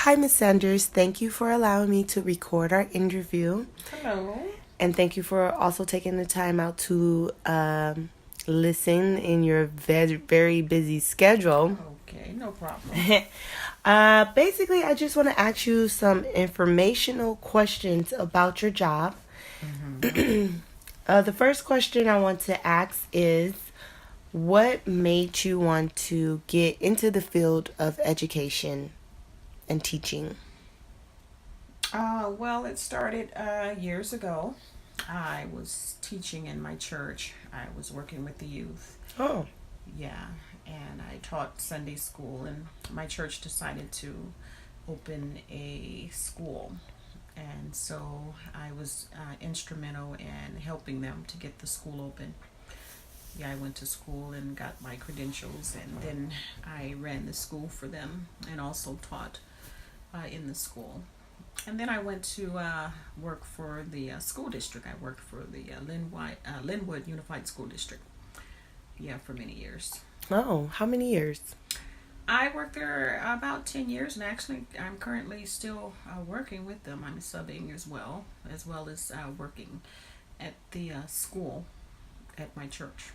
Hi, Miss Sanders. Thank you for allowing me to record our interview. Hello. And thank you for also taking the time out to listen in your very busy schedule. Okay, no problem. Basically, I just want to ask you some informational questions about your job. Mm-hmm. The first question I want to ask is, what made you want to get into the field of education and teaching? Well, it started years ago. I was teaching in my church. I was working with the youth. Oh, Yeah, and I taught Sunday school, and my church decided to open a school. And so I was instrumental in helping them to get the school open. Yeah, I went to school and got my credentials, and then I ran the school for them and also taught in the school. And then I went to work for the school district. I worked for the Linwood Unified School District. Yeah, for many years. oh, how many years? I worked there about 10 years, and actually, I'm currently still working with them. I'm subbing as well as working at the school at my church.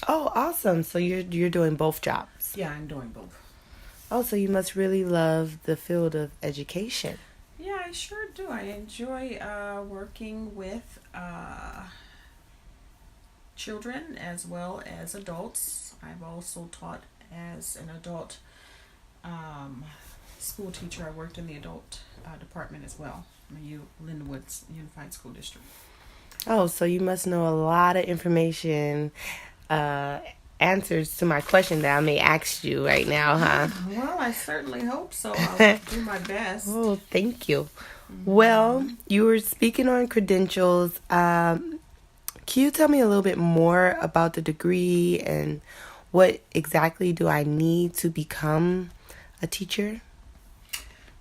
Oh, awesome. So you're doing both jobs. Yeah, I'm doing both. Oh, so you must really love the field of education. Yeah, I sure do. I enjoy working with children as well as adults. I've also taught as an adult um, school teacher. I worked in the adult department as well, Linwood's Unified School District. Oh, so you must know a lot of information, uh, answers to my question that I may ask you right now, huh? Well, I certainly hope so. I'll do my best. Oh, thank you. Well, Mm-hmm. you were speaking on credentials. Can you tell me a little bit more about the degree and what exactly do I need to become a teacher?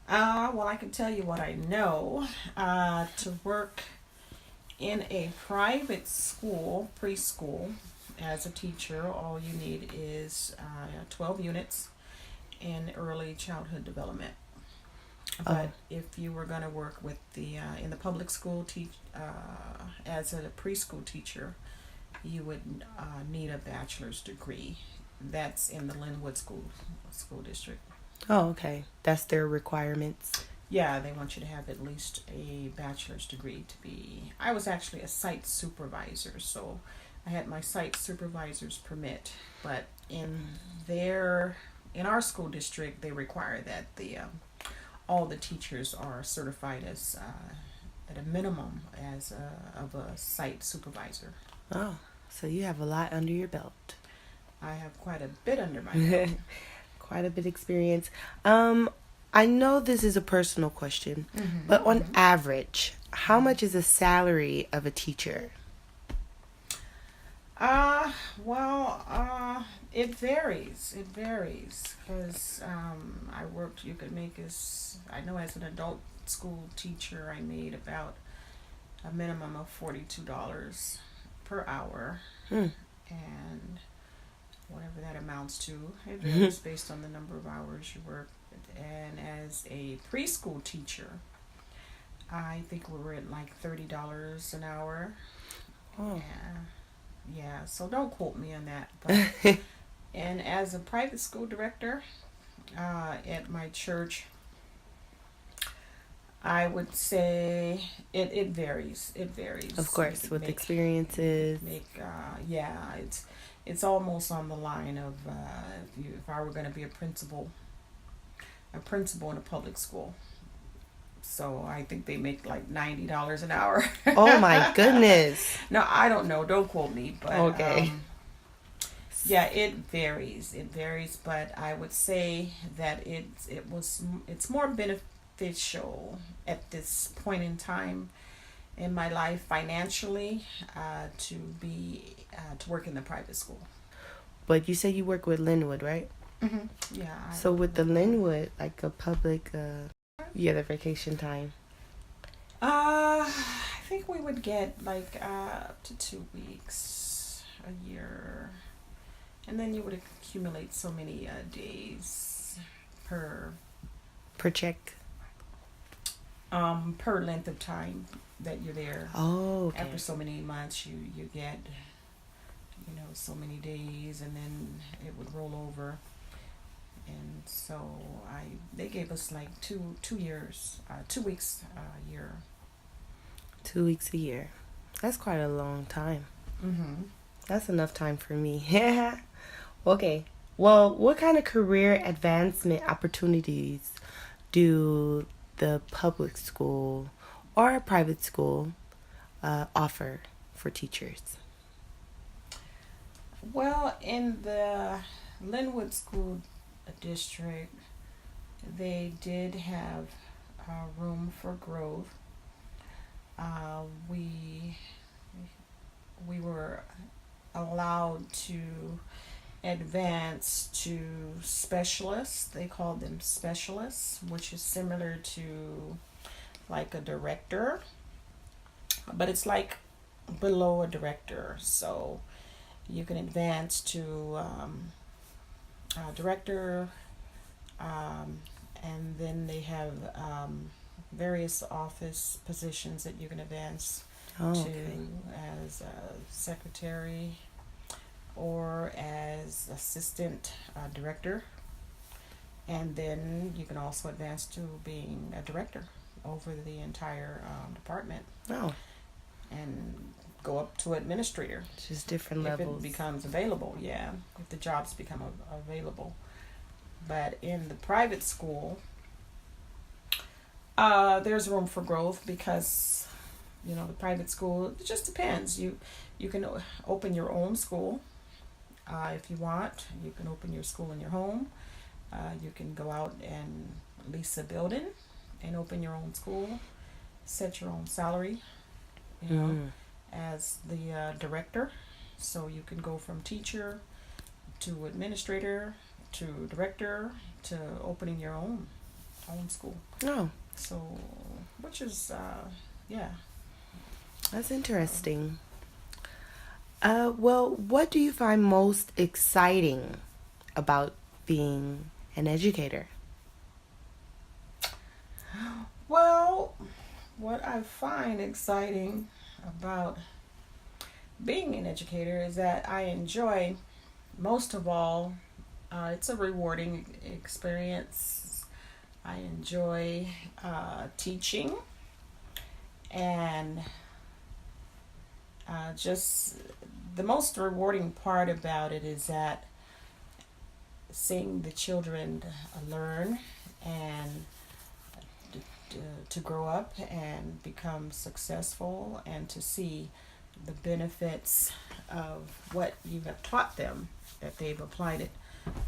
Well, I can tell you what I know. To work in a private school, preschool, as a teacher, all you need is 12 units in early childhood development. Oh, But if you were going to work with the in the public school as a preschool teacher, you would need a bachelor's degree. That's in the Linwood School District. oh, okay. That's their requirements. Yeah, they want you to have at least a bachelor's degree to be. I was actually a site supervisor, so I had my site supervisor's permit. But their in our school district, they require that the all the teachers are certified as at a minimum as of a site supervisor. Oh, so you have a lot under your belt. I have quite a bit under my belt. Quite a bit experience. Um, I know this is a personal question, but on Mm-hmm. average, how much is a salary of a teacher? Uh, it varies. It varies because I worked. You could make as I know as an adult school teacher, I made about a minimum of $42 per hour, Hmm. and whatever that amounts to, it varies based on the number of hours you work. And as a preschool teacher, I think we were at like $30 an hour. Oh. Yeah. Yeah, so don't quote me on that. But and as a private school director at my church, I would say it varies. It varies. Of You course, could with you experiences. could make yeah. It's almost on the line of if I were going to be a principal in a public school. So I think they make like $90 an hour. Oh my goodness. No, I don't know. Don't quote me, but Okay. yeah, it varies. It varies, but I would say that it's more beneficial at this point in time in my life financially to work in the private school. But you said you work with Linwood, right? Mm-hmm. Yeah, I So work with the with them. Linwood, like a public, yeah, the vacation time. I think we would get like up to 2 weeks a year, and then you would accumulate so many days per Per check. Per length of time that you're there. Oh, okay. After so many months, you get, so many days, and then it would roll over. And so I they gave us like 2 years, 2 weeks a year. 2 weeks a year. That's quite a long time. Mm-hmm. That's enough time for me. Okay. Well, what kind of career advancement opportunities do the public school or a private school offer for teachers? Well, in the Linwood School District, they did have room for growth. We were allowed to advance to specialists. They called them specialists, which is similar to like a director, but it's like below a director. So you can advance to director, um, and then they have various office positions that you can advance Oh, to okay. as a secretary or as assistant director, and then you can also advance to being a director over the entire department, Oh, and go up to administrator just different if it levels. becomes available. Yeah, if the jobs become available. But in the private school, there's room for growth because the private school, it just depends. You can open your own school if you want. You can open your school in your home. You can go out and lease a building and open your own school, set your own salary, you know, Mm. as the director. So you can go from teacher to administrator to director to opening your own school. Oh, So, which is yeah. that's interesting. Well, what do you find most exciting about being an educator? Well, what I find exciting about being an educator is that I enjoy, most of all, it's a rewarding experience. I enjoy teaching, and just the most rewarding part about it is that seeing the children learn and to grow up and become successful, and to see the benefits of what you have taught them, that they've applied it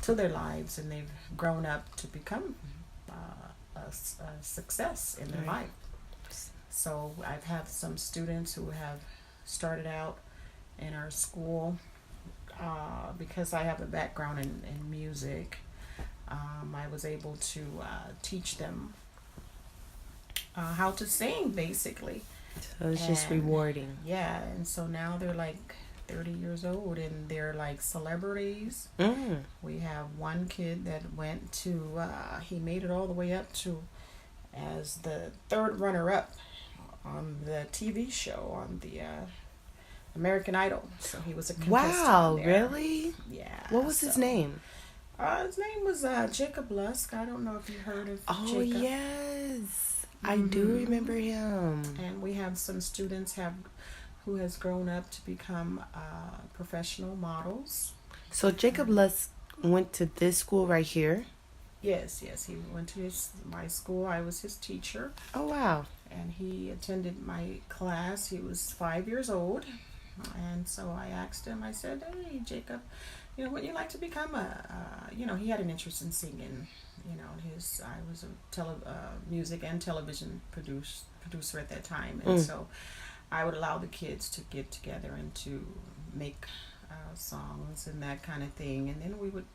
to their lives and they've grown up to become a success in their Right. life. So I've had some students who have started out in our school because I have a background in music. I was able to teach them how to sing, basically. So it's just And rewarding. yeah, and so now they're like 30 years old and they're like celebrities. Mm. We have one kid that went to, he made it all the way up to as the third runner up on the TV show on the American Idol. So he was a contestant Wow, there. really? Yeah. What was his so, name? His name was Jacob Lusk. I don't know if you heard of Oh, Jacob. yes. I do Mhm. remember him. And we have some students who has grown up to become professional models. So Jacob Lusk went to this school right here. Yes, he went to my school. I was his teacher, Oh, wow. and he attended my class. He was 5 years old, and so I asked him. I said, "Hey, Jacob, would you like to become he had an interest in singing. I was a music and television producer at that time, and Mm. so I would allow the kids to get together and to make songs and that kind of thing, and then we would,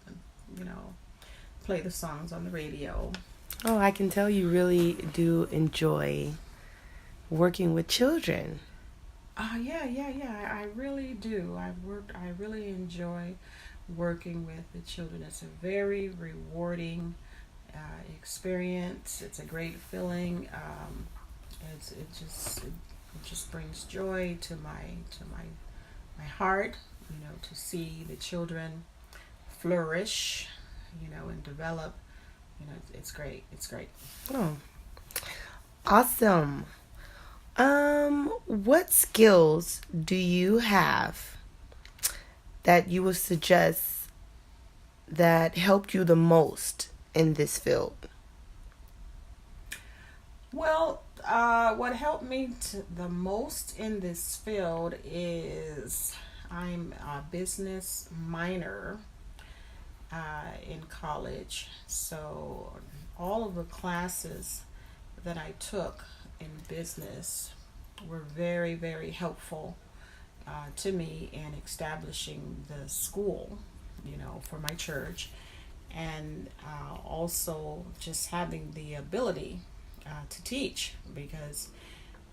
you know, play the songs on the radio." Oh, I can tell you really do enjoy working with children. Yeah. I really do. I really enjoy working with the children. It's a very rewarding experience. It's a great feeling. It just brings joy to my heart, to see the children flourish, and develop. It's great. It's great. Oh, awesome. What skills do you have that you would suggest that helped you the most in this field? Well, what helped me the most in this field is I'm a business minor in college. So all of the classes that I took in business were very, very helpful to me in establishing the school, for my church, and also just having the ability to teach, because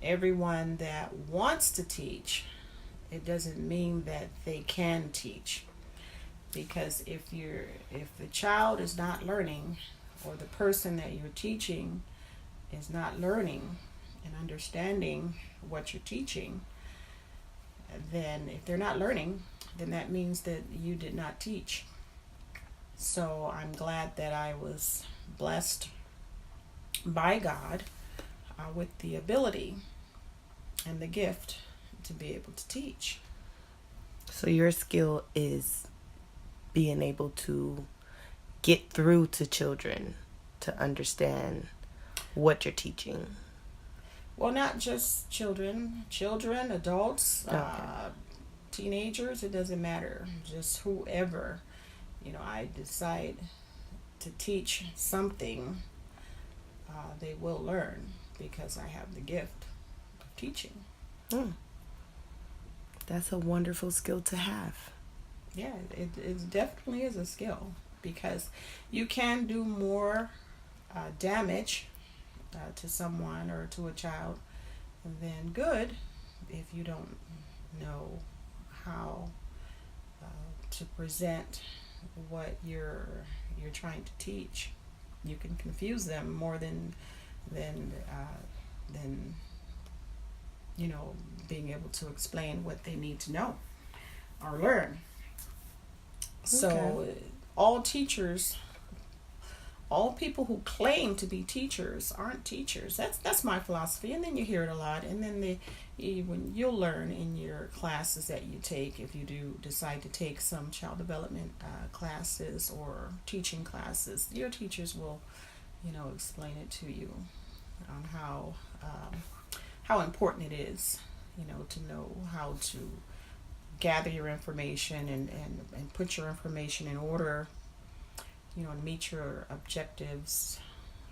everyone that wants to teach, it doesn't mean that they can teach. Because if the child is not learning, or the person that you're teaching is not learning and understanding what you're teaching, then if they're not learning, then that means that you did not teach. So I'm glad that I was blessed by God with the ability and the gift to be able to teach. So your skill is being able to get through to children to understand what you're teaching. Well, not just children, adults, Okay. Teenagers, it doesn't matter. Just whoever, I decide to teach something, they will learn, because I have the gift of teaching. Mm. That's a wonderful skill to have. Yeah, it definitely is a skill, because you can do more damage to someone or to a child than good if you don't know how to present what you're trying to teach. You can confuse them more than being able to explain what they need to know or learn. So Okay. all teachers, all people who claim to be teachers aren't teachers. That's my philosophy. And then you hear it a lot. And then when you'll learn in your classes that you take, if you do decide to take some child development classes or teaching classes, your teachers will, explain it to you on how important it is, to know how to gather your information and put your information in order, and meet your objectives,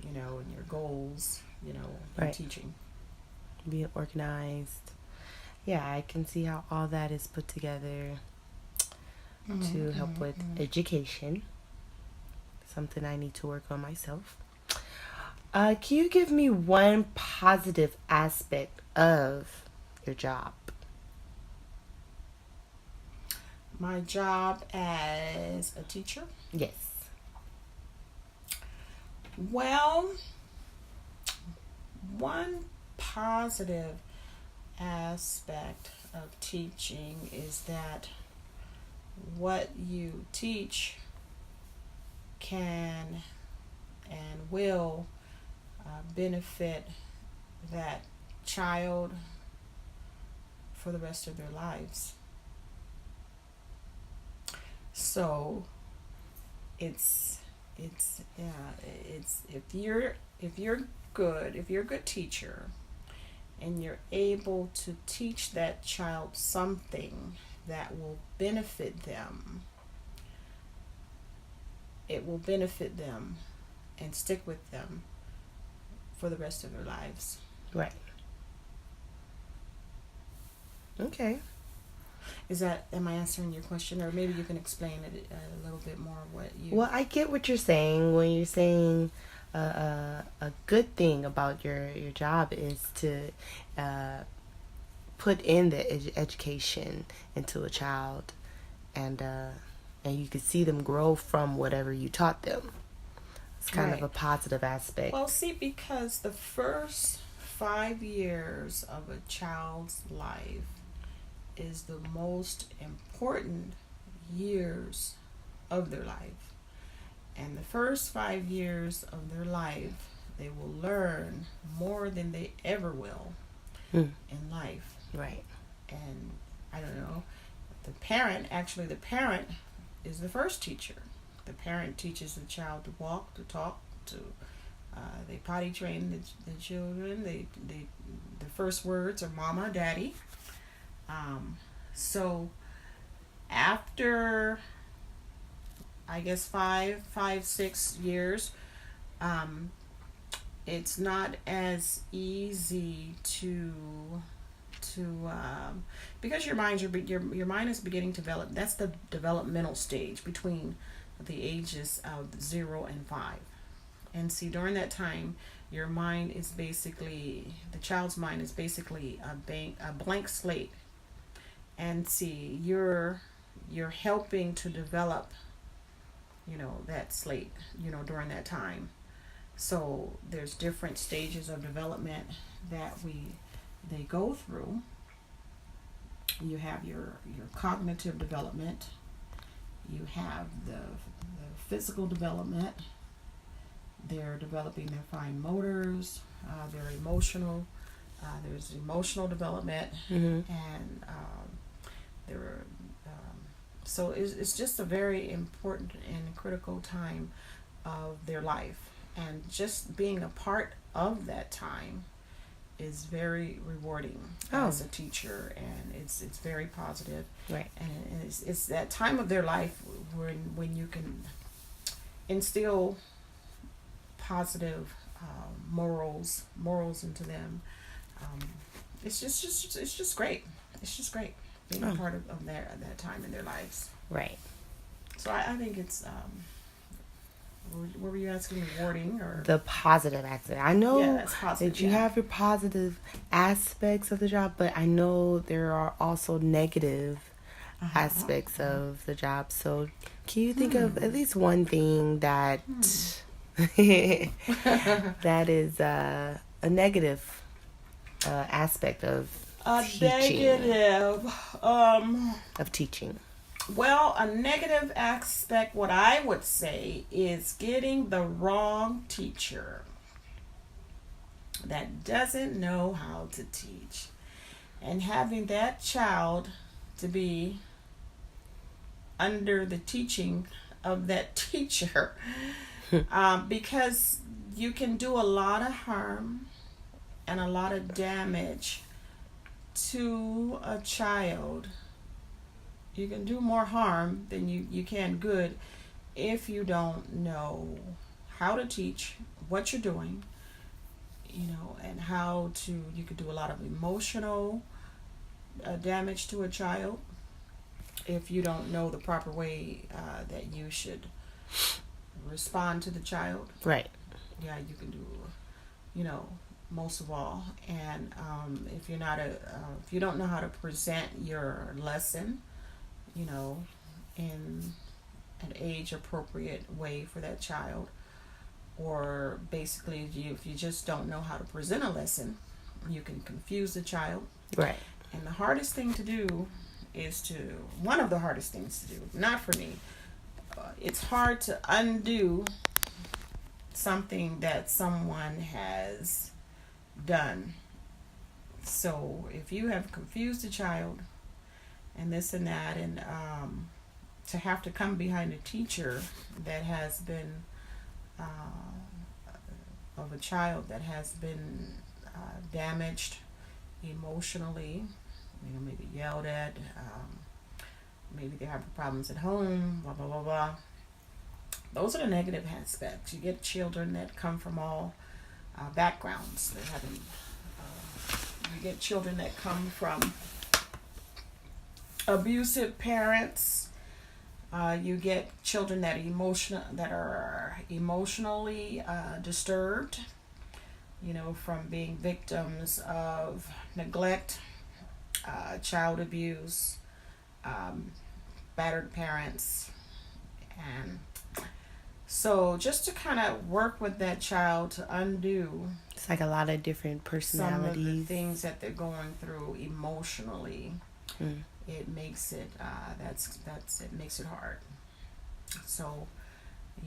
and your goals, in Right. teaching. Being organized. Yeah, I can see how all that is put together to help with education. Something I need to work on myself. Can you give me one positive aspect of your job? My job as a teacher? Yes. Well, one positive aspect of teaching is that what you teach can and will benefit that child for the rest of their lives. So it's if you're if you're a good teacher and you're able to teach that child something that will benefit them, it will benefit them and stick with them for the rest of their lives. Right. Okay. Am I answering your question, or maybe you can explain it a little bit more what you? Well, I get what you're saying when you're saying a good thing about your job is to put in the education into a child, and you can see them grow from whatever you taught them. It's kind of Right. a positive aspect. Well, see, because the first 5 years of a child's life is the most important years of their life. And the first 5 years of their life, they will learn more than they ever will Mm. in life. Right. And I don't know, the parent is the first teacher. The parent teaches the child to walk, to talk, to they potty train the children. The first words are mama, daddy. So after, I guess, 6 years, it's not as easy to because your mind is beginning to develop. That's the developmental stage between the ages of 0 and 5. And see, during that time, your mind is basically, the child's mind is basically a blank slate. And see, you're helping to develop, that slate, during that time. So there's different stages of development that they go through. You have your cognitive development. You have the physical development. They're developing their fine motors. Their emotional. There's emotional development, Mm-hmm. and there. So it's just a very important and critical time of their life, and just being a part of that time is very rewarding as a teacher, and it's very positive. Right. And it's that time of their life when you can instill positive morals into them. It's just great. It's just great being a part of that time in their lives. Right. So I think it's what were you asking, rewarding or The positive aspect. I know that's positive, that you have your positive aspects of the job, but I know there are also negative aspects of the job. So can you think of at least one thing that that is a negative aspect of teaching? Of teaching. Well, a negative aspect, what I would say, is getting the wrong teacher that doesn't know how to teach, and having that child to be under the teaching of that teacher, because you can do a lot of harm and a lot of damage to a child. You can do more harm than you can good if you don't know how to teach, what you're doing, and how to, you could do a lot of emotional damage to a child if you don't know the proper way that you should respond to the child. Right. Yeah, you can do, most of all. And if you don't know how to present your lesson, in an age appropriate way for that child, or basically if you just don't know how to present a lesson, you can confuse the child. Right. And the hardest thing to do one of the hardest things to do, not for me, it's hard to undo something that someone has done. So if you have confused a child and this and that, and to have to come behind a teacher that has been of a child that has been damaged emotionally, maybe yelled at, maybe they have problems at home, blah blah blah blah. Those are the negative aspects. You get children that come from all backgrounds. They're having you get children that come from abusive parents. You get children that are emotionally disturbed, from being victims of neglect, child abuse, battered parents, and So just to kind of work with that child to undo It's like a lot of different some of the personalities. things that they're going through emotionally, Mm. it makes it it makes it hard. So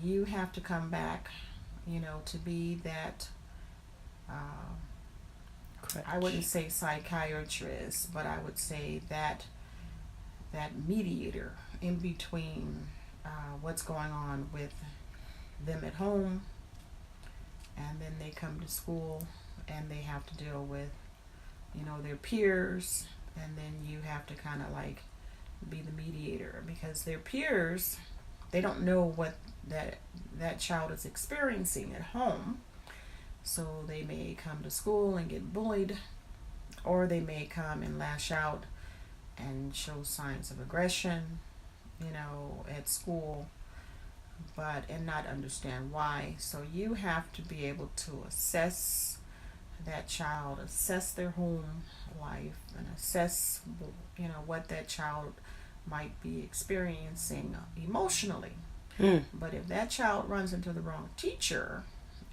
you have to come back, to be that. Uh, I wouldn't Crutch. say psychiatrist, but I would say that mediator in between what's going on with them at home, and then they come to school and they have to deal with their peers, and then you have to kind of like be the mediator because their peers, they don't know what that child is experiencing at home. So they may come to school and get bullied, or they may come and lash out and show signs of aggression, at school, but and not understand why. So you have to be able to assess that child, assess their home life, and assess, what that child might be experiencing emotionally. Mm. But if that child runs into the wrong teacher,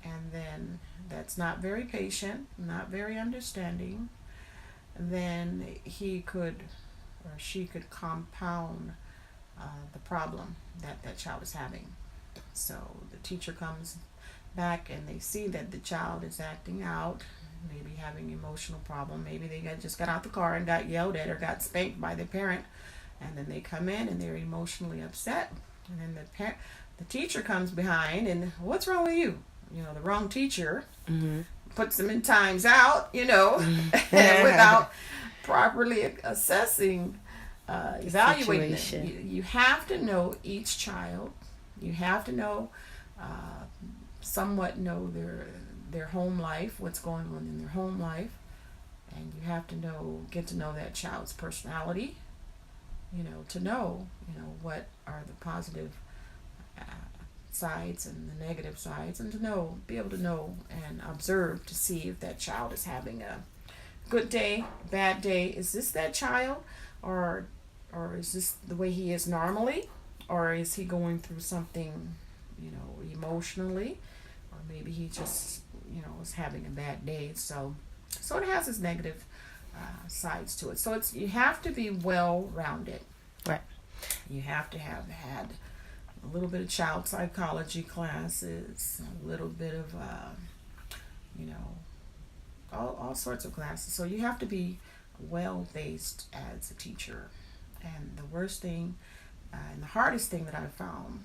and then that's not very patient, not very understanding, then he could or she could compound the problem that child is having. So the teacher comes back and they see that the child is acting out, maybe having emotional problem. Maybe they just got out the car and got yelled at or got spanked by their parent, and then they come in and they're emotionally upset. And then the teacher comes behind and what's wrong with you? The wrong teacher Mm-hmm. puts them in times out, without properly assessing, evaluating them. Situation. You have to know each child. You have to know, somewhat know their home life, what's going on in their home life, and you have to get to know that child's personality. To know, what are the positive uh, sides and the negative sides, and be able to know and observe to see if that child is having a good day, bad day. Is this that child, or is this the way he is normally, or is he going through something, emotionally, or maybe he just is having a bad day. So it has its negative sides to it. So you have to be well rounded. Right. You have to have had a little bit of child psychology classes, a little bit of, all sorts of classes. So you have to be well based as a teacher. And the worst thing and the hardest thing that I've found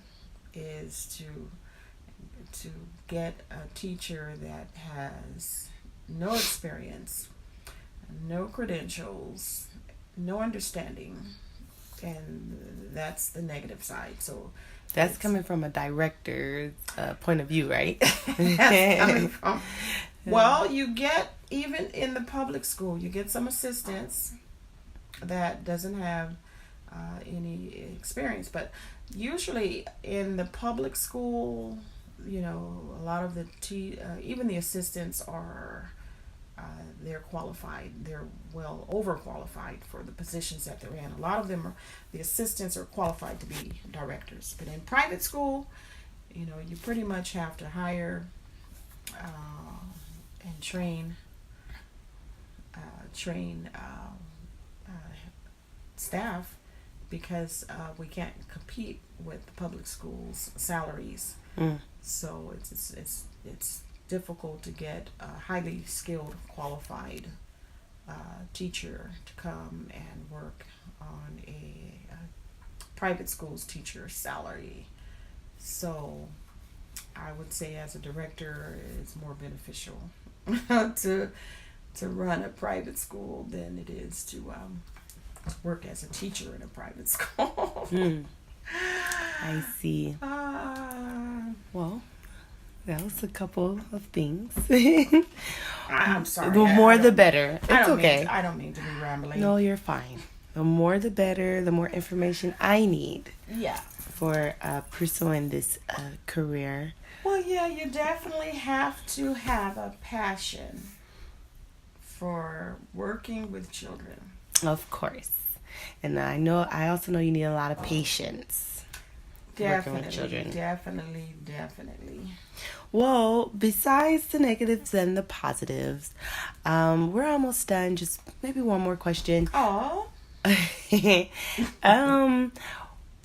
is to get a teacher that has no experience, no credentials, no understanding, and that's the negative side. So That's coming from a director's point of view, right? that's coming from. Well, you get, even in the public school, you get some assistants that doesn't have any experience, but usually in the public school, a lot of the even the assistants are they're qualified. They're well overqualified for the positions that they're in. A lot of them the assistants are qualified to be directors. But in private school, you pretty much have to hire and train staff, because we can't compete with the public schools salaries. Mm. So it's difficult to get a highly skilled, qualified teacher to come and work on a private school's teacher salary. So I would say, as a director, it's more beneficial to run a private school than it is to work as a teacher in a private school. Mm. I see. uh, Well, that was a couple of things. I'm sorry. The more the better. It's okay. I don't mean to be rambling. No, you're fine. The more the better. The more information I need Yeah. for pursuing this career. Well, yeah, you definitely have to have a passion for working with children. Of course. And I also know you need a lot of patience. working with children. Definitely. Well, besides the negatives and the positives, we're almost done. Just maybe one more question. Oh.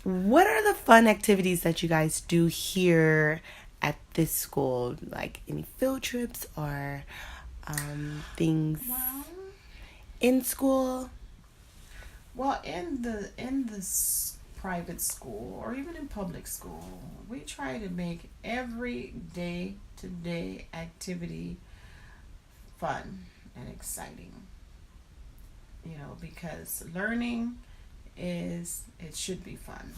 What are the fun activities that you guys do here at this school? Like any field trips or things Well, in school? well, in this private school or even in public school, we try to make every day-to-day activity fun and exciting. Because learning it should be fun,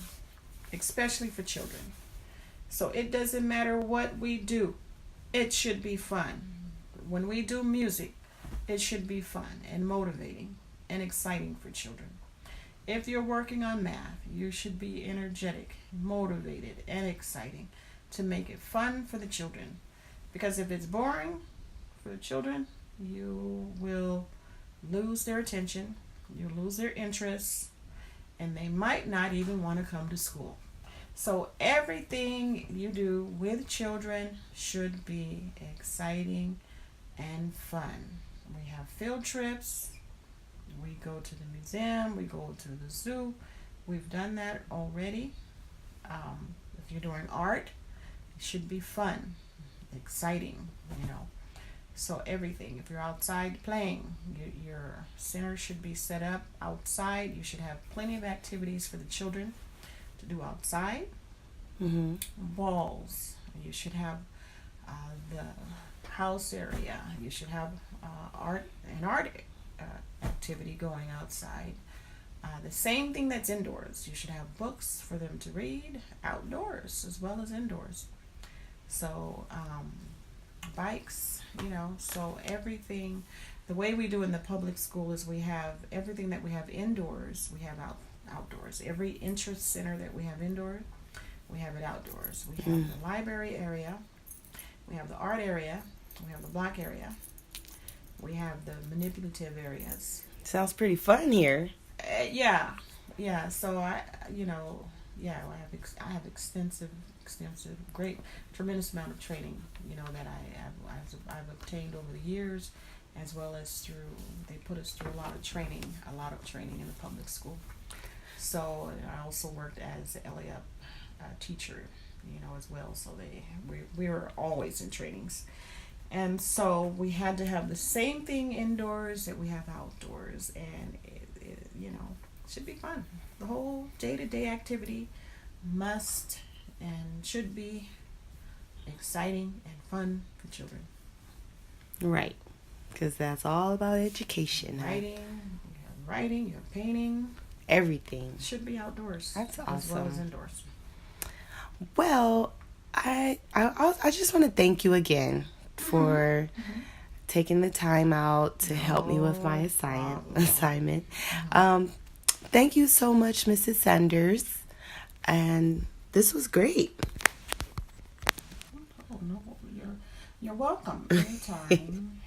especially for children. So it doesn't matter what we do, it should be fun. When we do music, it should be fun and motivating and exciting for children. If you're working on math, you should be energetic, motivated, and exciting to make it fun for the children. Because if it's boring for the children, you will lose their attention, you lose their interest, and they might not even want to come to school. So everything you do with children should be exciting and fun. We have field trips. We go to the museum. We go to the zoo. We've done that already. If you're doing art, it should be fun, exciting. So everything. If you're outside playing, your center should be set up outside. You should have plenty of activities for the children to do outside. Mm-hmm. Balls. You should have the house area. You should have art activity going outside. The same thing that's indoors. You should have books for them to read outdoors as well as indoors. So bikes, so everything. The way we do in the public school is we have everything that we have indoors, we have outdoors. Every interest center that we have indoors, we have it outdoors. We have the library area, we have the art area, we have the block area, we have the manipulative areas. Sounds pretty fun here. Yeah. So I have extensive, great, tremendous amount of training, that I've obtained over the years, as well as they put us through a lot of training in the public school. So I also worked as a LA teacher, as well. So we were always in trainings. And so we had to have the same thing indoors that we have outdoors, and it should be fun. The whole day-to-day activity must and should be exciting and fun for children. Right, because that's all about education. Writing, you have painting. Everything Should be outdoors. That's awesome. As well as indoors. Well, I just want to thank you again for taking the time out to help me with my assignment. Thank you so much, Mrs. Sanders, and this was great. Oh no, you're welcome anytime.